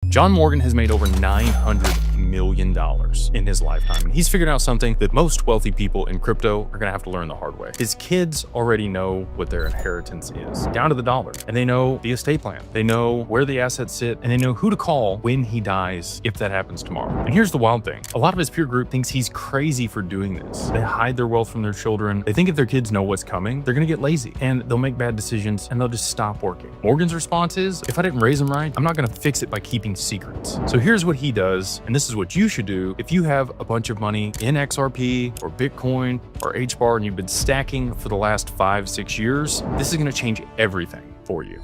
John Morgan has made over $900 million in his lifetime, and he's figured out something that most wealthy people in crypto are gonna have to learn the hard way. His kids already know what their inheritance is, down to the dollar, and they know the estate plan. They know where the assets sit, and they know who to call when he dies, if that happens tomorrow. And here's the wild thing. A lot of his peer group thinks he's crazy for doing this. They hide their wealth from their children. They think if their kids know what's coming, they're gonna get lazy, and they'll make bad decisions, and they'll just stop working. Morgan's response is, if I didn't raise them right, I'm not gonna fix it by keeping secrets. So here's what he does, and this is what you should do if you have a bunch of money in XRP or Bitcoin or HBAR and you've been stacking for the last 5-6 years. This is going to change everything for you.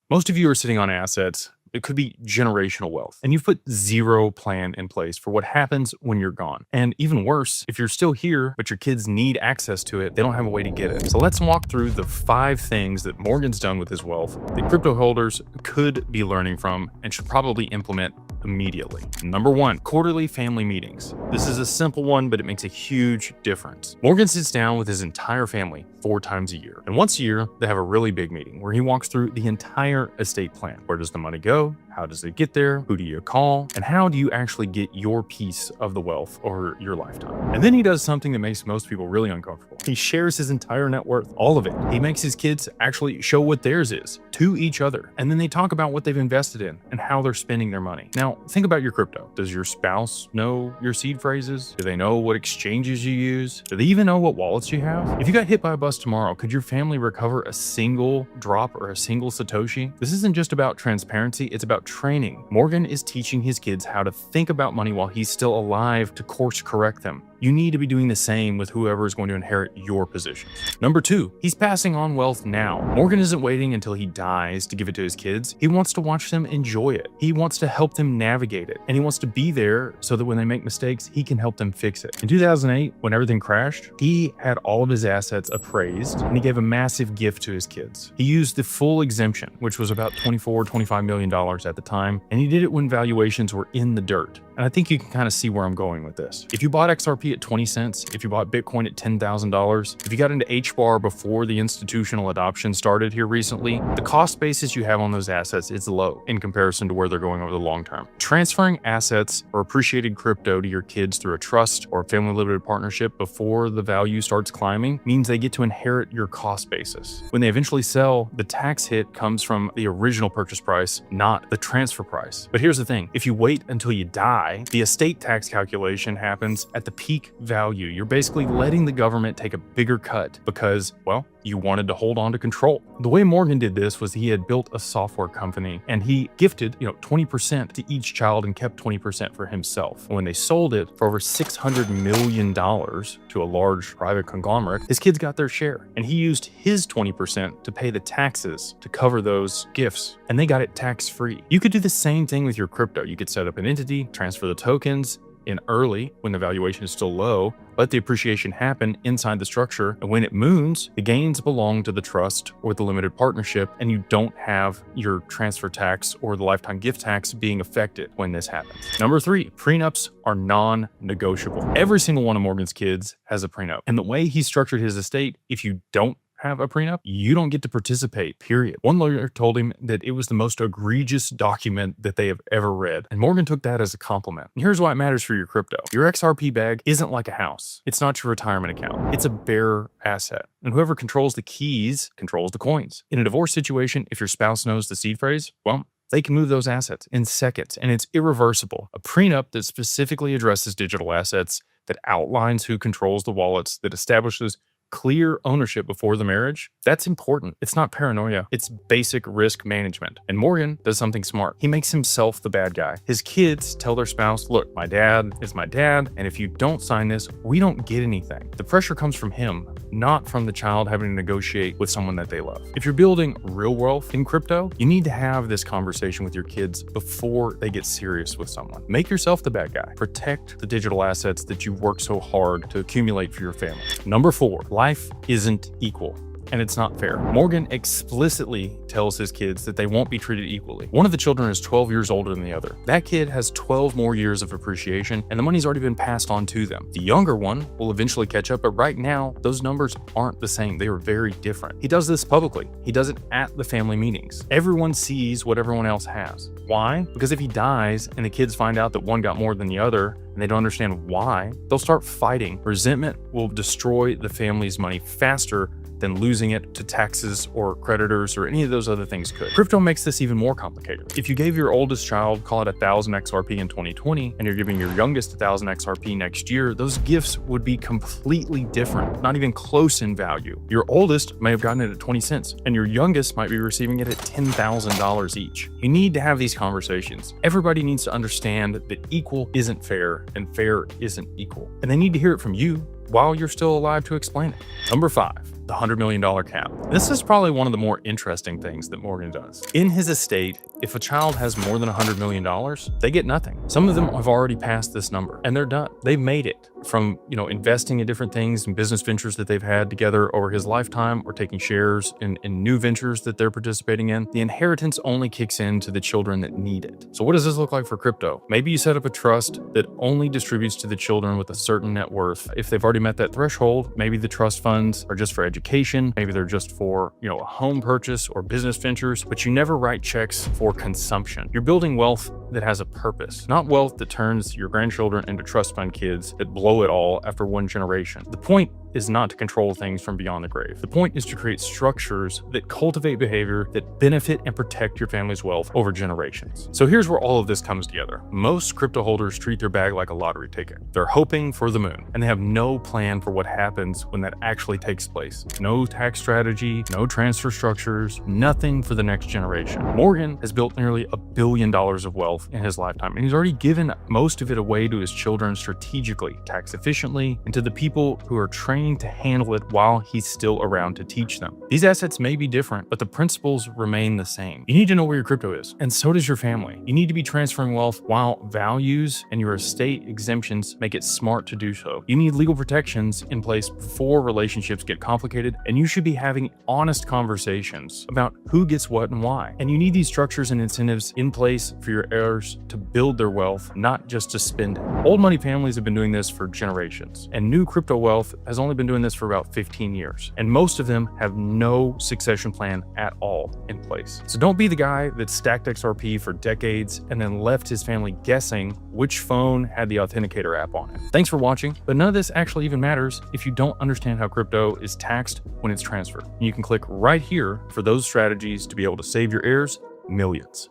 Most of you are sitting on assets. It could be generational wealth, and you've put zero plan in place for what happens when you're gone. And even worse, if you're still here, but your kids need access to it, they don't have a way to get it. So let's walk through the 5 things that Morgan's done with his wealth that crypto holders could be learning from and should probably implement immediately. Number 1, quarterly family meetings. This is a simple one, but it makes a huge difference. Morgan sits down with his entire family 4 times a year. And once a year, they have a really big meeting where he walks through the entire estate plan. Where does the money go? How does it get there? Who do you call? And how do you actually get your piece of the wealth over your lifetime? And then he does something that makes most people really uncomfortable. He shares his entire net worth, all of it. He makes his kids actually show what theirs is to each other. And then they talk about what they've invested in and how they're spending their money. Now, think about your crypto. Does your spouse know your seed phrases? Do they know what exchanges you use? Do they even know what wallets you have? If you got hit by a bus tomorrow, could your family recover a single drop or a single Satoshi? This isn't just about transparency, it's about training. Morgan is teaching his kids how to think about money while he's still alive to course correct them. You need to be doing the same with whoever is going to inherit your position. Number 2, he's passing on wealth now. Morgan isn't waiting until he dies to give it to his kids. He wants to watch them enjoy it. He wants to help them navigate it. And he wants to be there so that when they make mistakes, he can help them fix it. In 2008, when everything crashed, he had all of his assets appraised and he gave a massive gift to his kids. He used the full exemption, which was about $25 million at the time. And he did it when valuations were in the dirt. And I think you can kind of see where I'm going with this. If you bought XRP at 20 cents, if you bought Bitcoin at $10,000, if you got into HBAR before the institutional adoption started here recently, the cost basis you have on those assets is low in comparison to where they're going over the long term. Transferring assets or appreciated crypto to your kids through a trust or a family limited partnership before the value starts climbing means they get to inherit your cost basis. When they eventually sell, the tax hit comes from the original purchase price, not the transfer price. But here's the thing, if you wait until you die, the estate tax calculation happens at the peak value. You're basically letting the government take a bigger cut because, well, you wanted to hold on to control. The way Morgan did this was he had built a software company and he gifted, 20% to each child and kept 20% for himself. When they sold it for over $600 million to a large private conglomerate, his kids got their share and he used his 20% to pay the taxes to cover those gifts, and they got it tax-free. You could do the same thing with your crypto. You could set up an entity, transfer the tokens in early when the valuation is still low, let the appreciation happen inside the structure, and when it moons, the gains belong to the trust or the limited partnership, and you don't have your transfer tax or the lifetime gift tax being affected when this happens. Number 3, prenups are non-negotiable. Every single one of Morgan's kids has a prenup, and the way he structured his estate, if you don't have a prenup, you don't get to participate, period. One lawyer told him that it was the most egregious document that they have ever read, and Morgan took that as a compliment. And here's why it matters for your crypto. Your XRP bag isn't like a house. It's not your retirement account. It's a bearer asset, and whoever controls the keys controls the coins. In a divorce situation, if your spouse knows the seed phrase, well, they can move those assets in seconds, and it's irreversible. A prenup that specifically addresses digital assets, that outlines who controls the wallets, that establishes clear ownership before the marriage, that's important. It's not paranoia. It's basic risk management. And Morgan does something smart. He makes himself the bad guy. His kids tell their spouse, look, my dad is my dad, and if you don't sign this, we don't get anything. The pressure comes from him, not from the child having to negotiate with someone that they love. If you're building real wealth in crypto, you need to have this conversation with your kids before they get serious with someone. Make yourself the bad guy. Protect the digital assets that you work so hard to accumulate for your family. Number 4, life isn't equal. and it's not fair. Morgan explicitly tells his kids that they won't be treated equally. One of the children is 12 years older than the other. That kid has 12 more years of appreciation, and the money's already been passed on to them. The younger one will eventually catch up, but right now, those numbers aren't the same. They are very different. He does this publicly. He does it at the family meetings. Everyone sees what everyone else has. Why? Because if he dies and the kids find out that one got more than the other, and they don't understand why, they'll start fighting. Resentment will destroy the family's money faster than losing it to taxes or creditors or any of those other things could. Crypto makes this even more complicated. If you gave your oldest child, call it 1,000 XRP in 2020, and you're giving your youngest 1,000 XRP next year, those gifts would be completely different, not even close in value. Your oldest may have gotten it at 20 cents, and your youngest might be receiving it at $10,000 each. You need to have these conversations. Everybody needs to understand that equal isn't fair, and fair isn't equal. And they need to hear it from you while you're still alive to explain it. Number 5. The $100 million cap. This is probably one of the more interesting things that Morgan does. In his estate, if a child has more than $100 million, they get nothing. Some of them have already passed this number and they're done. They've made it from, investing in different things and business ventures that they've had together over his lifetime, or taking shares in new ventures that they're participating in. The inheritance only kicks in to the children that need it. So what does this look like for crypto? Maybe you set up a trust that only distributes to the children with a certain net worth. If they've already met that threshold, maybe the trust funds are just for education. Maybe they're just for, a home purchase or business ventures, but you never write checks for consumption. You're building wealth that has a purpose, not wealth that turns your grandchildren into trust fund kids that blow it all after one generation. The point is not to control things from beyond the grave. The point is to create structures that cultivate behavior that benefit and protect your family's wealth over generations. So here's where all of this comes together. Most crypto holders treat their bag like a lottery ticket. They're hoping for the moon, and they have no plan for what happens when that actually takes place. No tax strategy, no transfer structures, nothing for the next generation. Morgan has built nearly $1 billion of wealth in his lifetime, and he's already given most of it away to his children strategically, tax efficiently, and to the people who are trained to handle it while he's still around to teach them. These assets may be different, but the principles remain the same. You need to know where your crypto is, and so does your family. You need to be transferring wealth while values and your estate exemptions make it smart to do so. You need legal protections in place before relationships get complicated, and you should be having honest conversations about who gets what and why. And you need these structures and incentives in place for your heirs to build their wealth, not just to spend it. Old money families have been doing this for generations, and new crypto wealth has only been doing this for about 15 years, and most of them have no succession plan at all in place. So don't be the guy that stacked XRP for decades and then left his family guessing which phone had the authenticator app on it. Thanks for watching, but none of this actually even matters if you don't understand how crypto is taxed when it's transferred. And you can click right here for those strategies to be able to save your heirs millions.